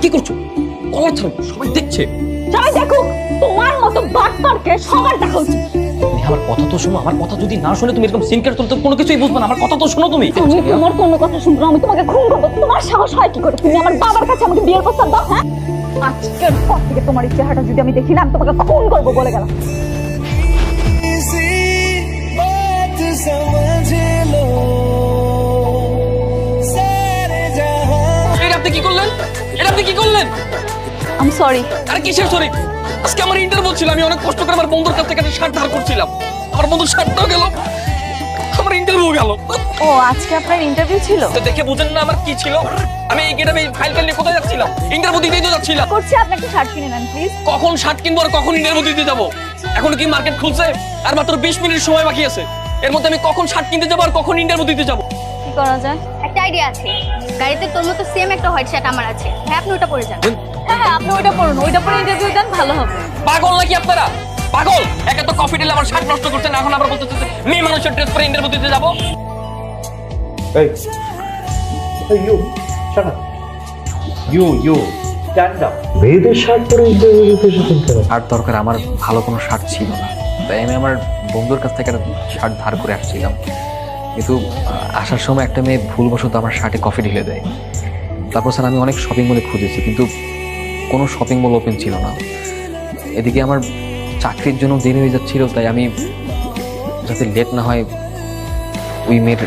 কি করছো? কলার ছাড়ো, সবাই দেখছে। সবাই দেখুক, তোমার মতো বাটপারকে সবার দেখা উচিত। তুমি আমার কথা তো শোনো, আমার কথা যদি না শুনে তুমি এরকম সিনকেট তুলতে কোনো কিছুই বুঝবে না। আমার কথা তো শোনো তুমি। আমি তোমার কোনো কথা শুনবো না, আমি তোমাকে খুন করবো। তোমার সাহস হয় কি করে? তুমি আমার বাবার কাছে আমাকে বিয়ের প্রস্তাব দাও? হ্যাঁ, আজকের পর থেকে তোমার এই চেহারাটা যদি আমি দেখি না, আমি তোমাকে খুন করবো বলে গেলাম। এটা আপনি কি করলেন? এটা আপনি কি করলেন? আমি সরি। আরে কিসের সরি? আজকে আমার ইন্টারভিউ ছিল, আমি অনেক কষ্ট করে আমার বন্ধুর কাছ থেকে একটা শার্ট ধার করছিলাম। আমার বন্ধুর শার্টটাও গেল, আমার ইন্টারভিউ গেল। ও, আজকে আপনার ইন্টারভিউ ছিল? তো দেখে বুঝেন না আমার কি ছিল? আমি এই গেটাবে ফাইল নিয়ে কোথায় যাচ্ছিলাম? ইন্টারভিউ দিতেই তো যাচ্ছিলাম। করছি, আপনাকে শার্ট কিনে নেন প্লিজ। কখন শার্ট কিনবো আর কখন ইন্টারভিউ দিতে যাবো? এখন কি মার্কেট খুলছে? আর মাত্র 20 মিনিট সময় বাকি আছে। এর মধ্যে আমি কখন শার্ট কিনতে যাবো আর কখন ইন্টারভিউ দিতে যাবো? কি করা যায়? একটা আইডিয়া আছে, গাড়িতে তোর মতো সেম একটা হোয়াইট শার্ট আমার আছে, ভাই আপনি ওটা পরে যান। হ্যাঁ হ্যাঁ, আপনি ওইটা পড়ুন, ওইটা পরে ইন্টারভিউ দেন, ভালো হবে। পাগল নাকি আপনারা? পাগল! একে তো কফি ঢেলে আমার শার্ট নষ্ট করছেন, এখন আবার বলতেছে মেয়ে মানুষের ড্রেস পরে ইন্টারভিউ দিতে যাবো। Hey, hey, you, shut up. You, stand up. মেয়েদের শার্ট পরে ইন্টারভিউ দিতে এসেছেন কেন? শার্ট দরকার, আমার ভালো কোনো শার্ট ছিল না, তাই আমি আমার বন্ধুর কাছ থেকে একটা শার্ট ধার করে আসছিলাম। কিন্তু আসার সময় একটা মেয়ে ভুলবশত আমার শার্টে কফি ঢেলে দেয়। তারপর স্যার আমি অনেক শপিং মলে খুঁজেছি, কিন্তু কোনো শপিং মল ওপেন ছিল না। এদিকে আমার চাকরির জন্য দেরি হয়ে যাচ্ছিল, তাই আমি যাতে লেট না হয় ওই মেয়ের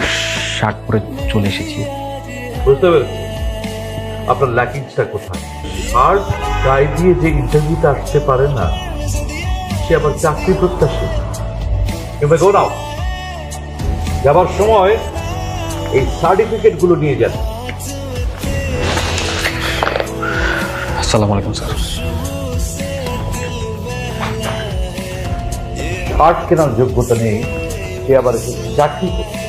শার্ট পরে চলে এসেছি। বুঝতে পেরেছি আপনার ল্যাকিংসটা কোথায়। আর গায়ে দিয়ে যে ইন্টারভিউতে আসতে পারে না, সে আবার চাকরি প্রত্যাশী। কিংবা গো নাও, যাবার সময় এই সার্টিফিকেট গুলো নিয়ে যান। আসসালামু আলাইকুম স্যার। শার্ট কেনার যোগ্যতা নেই, সে আবার চাকরি করছে।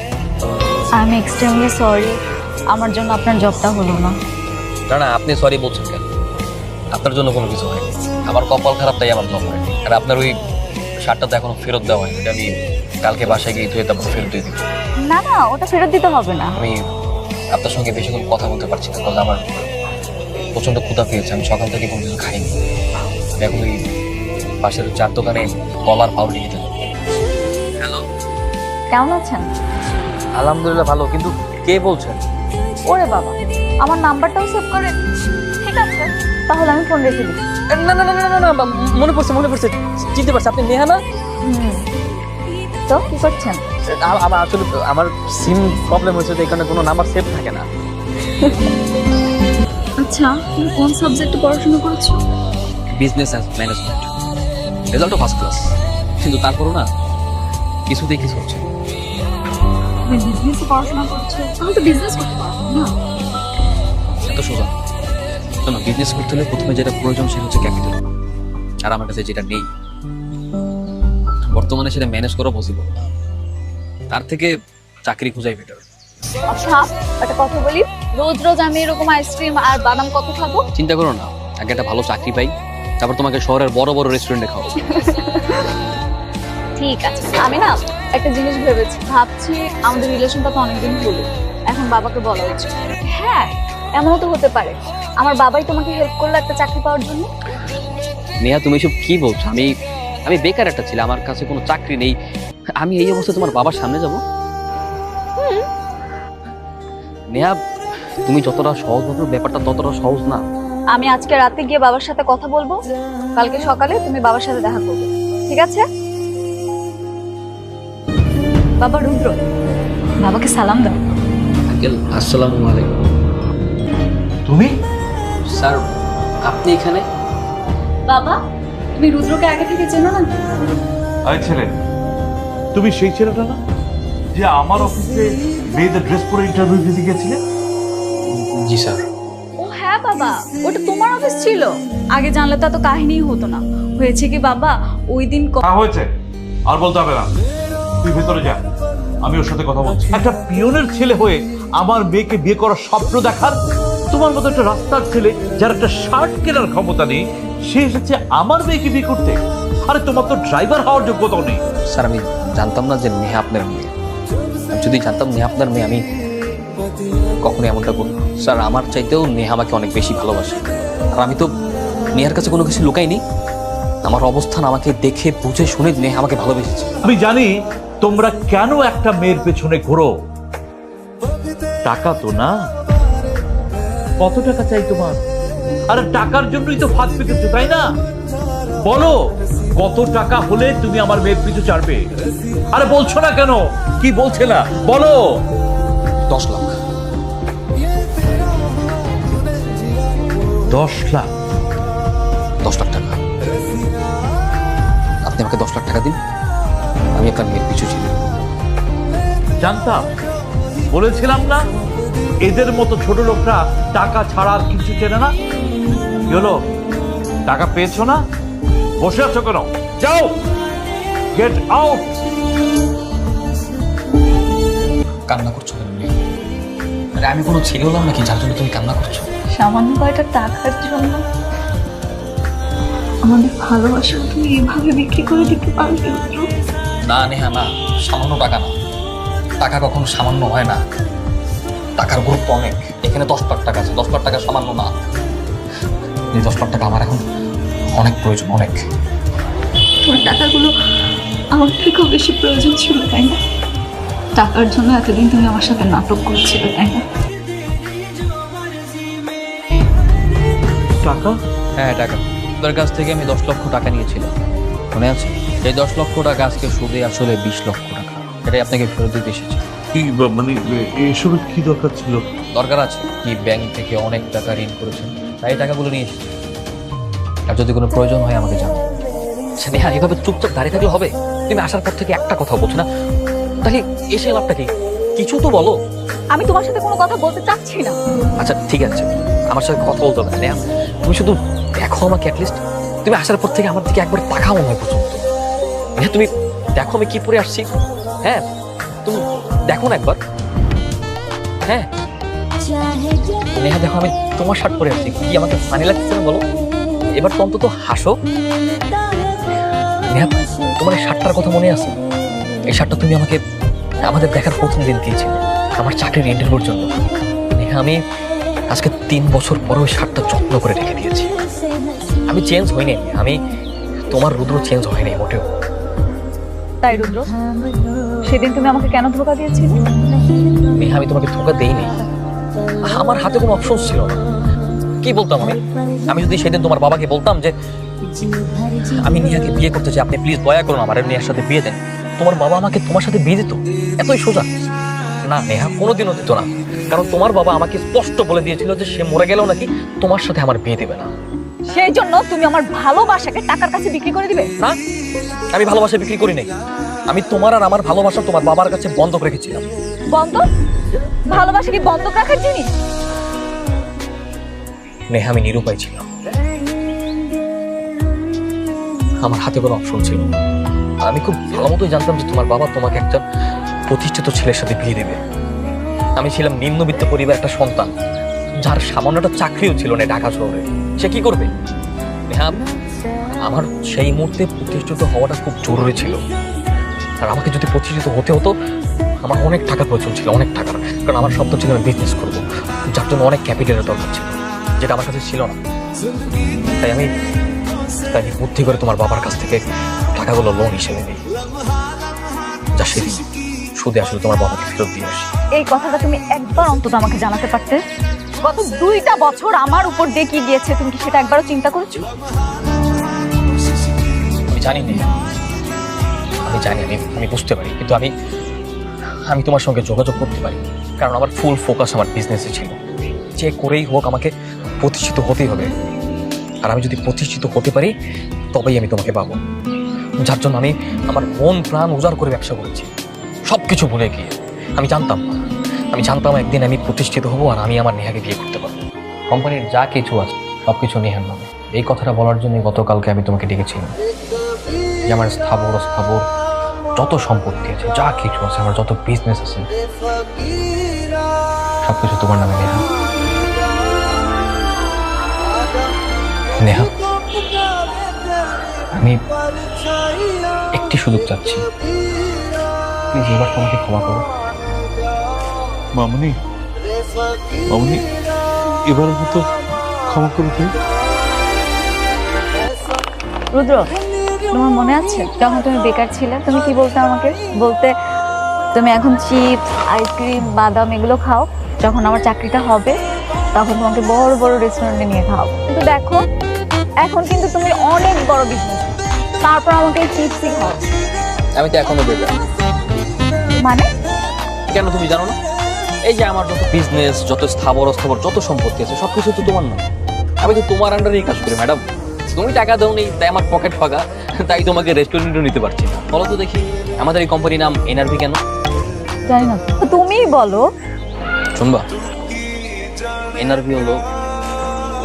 আই এম এক্সট্রিমলি সরি, আমার জন্য আপনার জবটা হলো না। না না, আপনি সরি বলছেন কেন? আপনার জন্য কোনো কিছু হয়নি, আমার কপাল খারাপ, তাই আমার জব হয়নি। আর আপনার ওই শার্টটা তো এখনো ফেরত দেওয়া হয়নি, আমি কালকে বাসায় গিয়ে ধুয়ে তারপর ফেরত দিয়ে দিব। না না, ওটা ফেরত দিতে হবে না। আমি আপনার সঙ্গে বেশিক্ষণ কথা বলতে পারছি না, কারণ আমার প্রচণ্ড ক্ষুধা পেয়েছে। আমি সকাল থেকে কোনো কিছু খাইনি। আমি এখন ওই পাশের চার দোকানে কলার পাউরুটি খেতে যাবো। হ্যালো, কেমন আছেন? আলহামদুলিল্লাহ ভালো, কিন্তু কে বলছেন? ওরে বাবা, আমার নাম্বারটাও সেভ করে। ঠিক আছে, তাহলে আমি ফোন রেখে দিই। না না না না না, মনে পড়ছে, চিনতে পারছি, আপনি নেহা না? তো কি করছেন? আমার আসলে আমার সিম প্রবলেম হয়েছে, তো এখানে কোনো নাম্বার সেভ থাকে না। আচ্ছা, তুমি কোন সাবজেক্টে পড়াশোনা করেছো? বিজনেস অ্যান্ড ম্যানেজমেন্ট, রেজাল্টও ফার্স্ট ক্লাস, কিন্তু তারপরও না কিছুতেই কিছু হচ্ছে না। তুমি বিজনেসে পড়াশোনা করছো, তাহলে তো বিজনেস করতে পারো না? এত সোজা না, বিজনেস করতে হলে প্রথমে যেটা প্রয়োজন সেটা হচ্ছে ক্যাপিটাল, আর আমার কাছে যেটা নেই বর্তমানে সেটা ম্যানেজ করা পসিবল না। তার থেকে চাকরি খোঁজাই বেটার। আচ্ছা, একটা কথা বলি, রোজ রোজ আমি এরকম আইসক্রিম আর বাদাম কত খাবো? চিন্তা করো না, আগে একটা ভালো চাকরি পাই, তারপর তোমাকে শহরের বড় বড় রেস্টুরেন্টে খাওয়াবো। ঠিক আছে, আমি না একটা জিনিস ভেবেছি, ভাবছি আমাদের রিলেশনটা তো অনেকদিন হলো, এখন বাবাকে বলা উচিত। হ্যাঁ, এমনও তো হতে পারে আমার বাবাই তোমাকে হেল্প করলো একটা চাকরি পাওয়ার জন্য। নেহা, তুমি এসব কি বলছো? আমি বেকার একটা ছিল, আমার কাছে কোনো চাকরি নেই, আমি এই অবস্থায় তোমার বাবার সামনে যাব? নেহা, তুমি যতটা সহজ ভাবো ব্যাপারটা ততটা সহজ না। আমি আজকে রাতে গিয়ে বাবার সাথে কথা বলবো, কালকে সকালে তুমি বাবার সাথে দেখা করবে, ঠিক আছে? বাবা রুদ্র, বাবাকে সালাম দাও। আঙ্কেল, আসসালামু আলাইকুম। তুমি? স্যার, আপনি এখানে? বাবা, তুমি রুদ্রকে আগে থেকে চেনো না? আরে ছেলে, তুমি সেই ছেলেটা না যে আমার অফিসে মেয়েদের ড্রেস পরে ইন্টারভিউ দিতে গেছিলে? জি স্যার। ও হ্যাঁ বাবা, ওটা তোমার অফিস ছিল। আগে জানলে তো এত কাহিনীই হতো না। হয়েছে কি বাবা, ওই দিন হ্যাঁ হয়েছে, আর বলতে হবে না। তুই ভেতরে যা, আমি ওর সাথে কথা বলছি। একটা পিয়নের ছেলে হয়ে আমার মেয়েকে বিয়ে করার স্বপ্ন দেখার তোমার মতো একটা রাস্তার ছেলে যার একটা শার্ট কেনার ক্ষমতা নেই, সে এসেছে আমার মেয়েকে বিয়ে করতে। আরে তোমার তো ড্রাইভার হওয়ার যোগ্যতাও নেই। স্যার, আমি জানতাম না যে নেহা আপনার মেয়ে। আমি যদি জানতাম নেহা আপনার মেয়ে, আমি কখনোই এমনটা করব না। স্যার, আমার চাইতেও নেহা আমাকে অনেক বেশি ভালোবাসে। আর আমি তো নেহার কাছে কোনো কিছু লুকাইনি। আমার অবস্থান আমাকে দেখে বুঝে শুনে নেহা আমাকে ভালোবেসেছে। আমি জানি তোমরা কেন একটা মেয়ের পেছনে ঘোরো। টাকা তো না? কত টাকা চাই তোমার? আরে টাকার জন্যই তো ফাঁদ পেতেছো, তাই না? বলো কত টাকা হলে তুমি আমার মেয়ের পিছু ছাড়বে? আরে বলছো না কেন? কি বলছে না বলো। 10 লাখ। 10 লাখ? 10 লাখ টাকা। আপনি আমাকে 10 লাখ টাকা দিন, আমি আপনার মেয়ের পিছু ছিল। জানতাম, বলেছিলাম না এদের মতো ছোট লোকরা টাকা ছাড়া আর কিছু চেনে না। কি হলো, টাকা পেয়েছো না? বসে আছো কেন? যাও, গেট আউট। কান্না করছো কেন? আরে আমি কোনো ছেলে হলাম নাকি যার জন্য তুমি কান্না করছো? সামান্য কয়টা টাকার জন্য আমাদের ভালোবাসা তুমি এভাবে বিক্রি করে দিতে পারবে? না নেহা, না, সামান্য টাকা না। টাকা কখনো সামান্য হয় না, টাকার গুরুত্ব অনেক। এখানে 10 লাখ টাকা আছে, 10 লাখ টাকা সামান্য না। এই 10 লাখ টাকা আমার এখন অনেক প্রয়োজন, অনেক। তোমার টাকাগুলো আমার থেকেও বেশি প্রয়োজন ছিল, তাই না? টাকার জন্য এতদিন তুমি আমার সাথে নাটক করছিলে, তাই না? টাকা? হ্যাঁ, টাকা। তোর কাছ থেকে আমি 10 লক্ষ টাকা নিয়েছিলাম, মনে আছে? এই 10 লক্ষ টাকা আজকে সুদে আসলে 20 লক্ষ টাকা। এটাই আপনাকে ফেরত দিতে এসেছি। কি মানে এসবের কি দরকার ছিল? দরকার আছে কি, ব্যাংক থেকে অনেক টাকা ঋণ করেছেন, তাই টাকাগুলো নিয়ে এসেছি। আর যদি কোনো প্রয়োজন হয় আমাকে জানাও। আচ্ছা নেহা, এভাবে চুপচাপ দাঁড়িয়ে থাকলে হবে? তুমি আসার পর থেকে একটা কথা বলছো না, তাহলে এসে লাভটা কি? কিছু তো বলো। আমি তোমার সাথে কোনো কথা বলতে চাচ্ছি না। আচ্ছা ঠিক আছে, আমার সাথে কথা বলতে হবে না নেহা, তুমি শুধু দেখো আমাকে অ্যাটলিস্ট। তুমি আসার পর থেকে আমার দিকে একবার তাকাও নয় পর্যন্ত। নেহা তুমি দেখো আমি কি পরে আসছি। হ্যাঁ তুমি দেখো না একবার। হ্যাঁ নেহা দেখো আমি তোমার শার্ট পরে আসছি, কি আমাকে ফানি লাগছে না বলো? এবার তো অন্তত হাসো। নেহা তোমার এই শার্টটার কথা মনে আছে? এই শার্টটা তুমি আমাকে আমাদের দেখার প্রথম দিন দিয়েছিলে আমার চাকরির ইন্টারভিউর জন্য। নেহা আমি আজকে 3 বছর পরে ওই শার্টটা যত্ন করে রেখে দিয়েছি। আমি চেঞ্জ হইনি, আমি তোমার রুদ্র চেঞ্জ হয়নি মোটেও। তাই রুদ্র, সেদিন তুমি আমাকে কেন ধোকা দিয়েছিলে? নেহা আমি তোমাকে ধোকা দেইনি, আমার হাতে কোনো অপশন ছিল না। কি বলতাম আমি? আমি যদি সেদিন তোমার বাবাকে বলতাম যে আমি নেহাকে বিয়ে করতে চাই, আপনি প্লিজ দয়া করুন আমার নেহার সাথে বিয়ে দেন, তোমার বাবা আমাকে তোমার সাথে বিয়ে দিত? এতই সোজা? না নেহা, কোনোদিনও দিত না। কারণ তোমার বাবা আমাকে স্পষ্ট বলে দিয়েছিল যে সে মরে গেলেও নাকি তোমার সাথে আমার বিয়ে দেবে না। সেই জন্য তুমি আমার ভালোবাসাকে টাকার কাছে বিক্রি করে দিবে? না, আমি ভালোবাসা বিক্রি করি নাই। আমি তোমার আর আমার ভালোবাসা তোমার বাবার কাছে বন্ধক রেখেছিলাম। বন্ধক? ভালোবাসা কি বন্ধক রাখার জিনিস? নেহা আমি নিরুপায় ছিলাম, আমার হাতে কোনো অপশন ছিল না। আমি খুব ভালো মতোই জানতাম যে তোমার বাবা তোমাকে একটা প্রতিষ্ঠিত ছেলের সাথে বিয়ে দেবে। আমি ছিলাম নিম্নবিত্ত পরিবার একটা সন্তান, যার সামান্য একটা চাকরিও ছিল না ঢাকা শহরে। সে কি করবে? হ্যাঁ, আমার সেই মুহূর্তে প্রতিষ্ঠিত হওয়াটা খুব জরুরি ছিল। আর আমাকে যদি প্রতিষ্ঠিত হতে হতো, আমার অনেক টাকার প্রয়োজন ছিল, অনেক টাকার। কারণ আমার স্বপ্ন ছিল আমি বিজনেস করবো, যার জন্য অনেক ক্যাপিটালের দরকার ছিল, যেটা আমার কাছে ছিল না। তাই আমি বুদ্ধি করে তোমার বাবার কাছ থেকে টাকাগুলো লোন হিসেবে নিই, যা সেদিন সুদে আসলে তোমার বাবাকে ফেরত দিয়ে আসি। এই কথাটা তুমি একবার অন্তত আমাকে জানাতে পারতে। গত 2টা বছর আমার উপর দিয়ে কি গিয়েছে তুমি কি সেটা একবারও চিন্তা করেছো? আমি জানি না, আমি জানি, আমি বুঝতে পারি, কিন্তু আমি তোমার সঙ্গে যোগাযোগ করতে পারি, কারণ আমার ফুল ফোকাস আমার বিজনেসে ছিল। যে করেই হোক আমাকে প্রতিষ্ঠিত হতেই হবে। আর আমি যদি প্রতিষ্ঠিত হতে পারি তবেই আমি তোমাকে পাবো, যার জন্য আমি আমার মন প্রাণ উজাড় করে ব্যবসা করেছি, সব কিছু ভুলে গিয়ে। আমি জানতাম একদিন আমি প্রতিষ্ঠিত হব আর আমি আমার নেহাকে বিয়ে করতে পারবো। কোম্পানির যা কিছু আছে সব কিছু নেহার নামে। এই কথাটা বলার জন্য গতকালকে আমি তোমাকে ডেকেছিলাম যে আমার স্থাবর যত সম্পত্তি আছে, যা কিছু আছে, আমার যত বিজনেস আছে, সবকিছু তোমার নামে নেহা। নেহা, আমি একটি সুযোগ চাচ্ছি, প্লিজ এবার তোমাকে ক্ষমা করো। মামুনি, মামুনি, এবারের মতো ক্ষমা করে দিন। রুদ্র, তোমার মনে আছে যখন তুমি বেকার ছিলে তুমি কি বলতে আমাকে? বলতে তুমি এখন চিপস, আইসক্রিম, বাদাম এগুলো খাও, যখন আমার চাকরিটা হবে তখন তোমাকে বড় বড় রেস্টুরেন্টে নিয়ে খাওয়াবো। কিন্তু দেখো এখন কিন্তু তুমি অনেক বড় বিজনেস, তারপর আমাকে চিপসই খাও। আমি তো এখনো বেকার। মানে কেন তুমি জানো না? এই যে আমার যত বিজনেস, যত স্থাবর অস্থাবর যত সম্পত্তি আছে সবকিছু তো তোমার না। আমি তো তোমার আন্ডারেই কাজ করি ম্যাডাম। তুমি টাকা দাও নি তাই আমার পকেট ফাঁকা, তাই তোমাকে রেস্টুরেন্টও নিতে পারছি না। বলো তো দেখি আমাদের এই কোম্পানির নাম এনআরভি কেন? জানি না, তো তুমিই বলো। শুনবা, এনআরভি হলো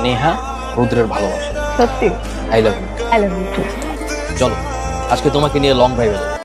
নেহা রুদ্রের ভালোবাসা। সত্যি? I love you. I love you too. চলো আজকে তোমাকে নিয়ে লং ড্রাইভে যাবো।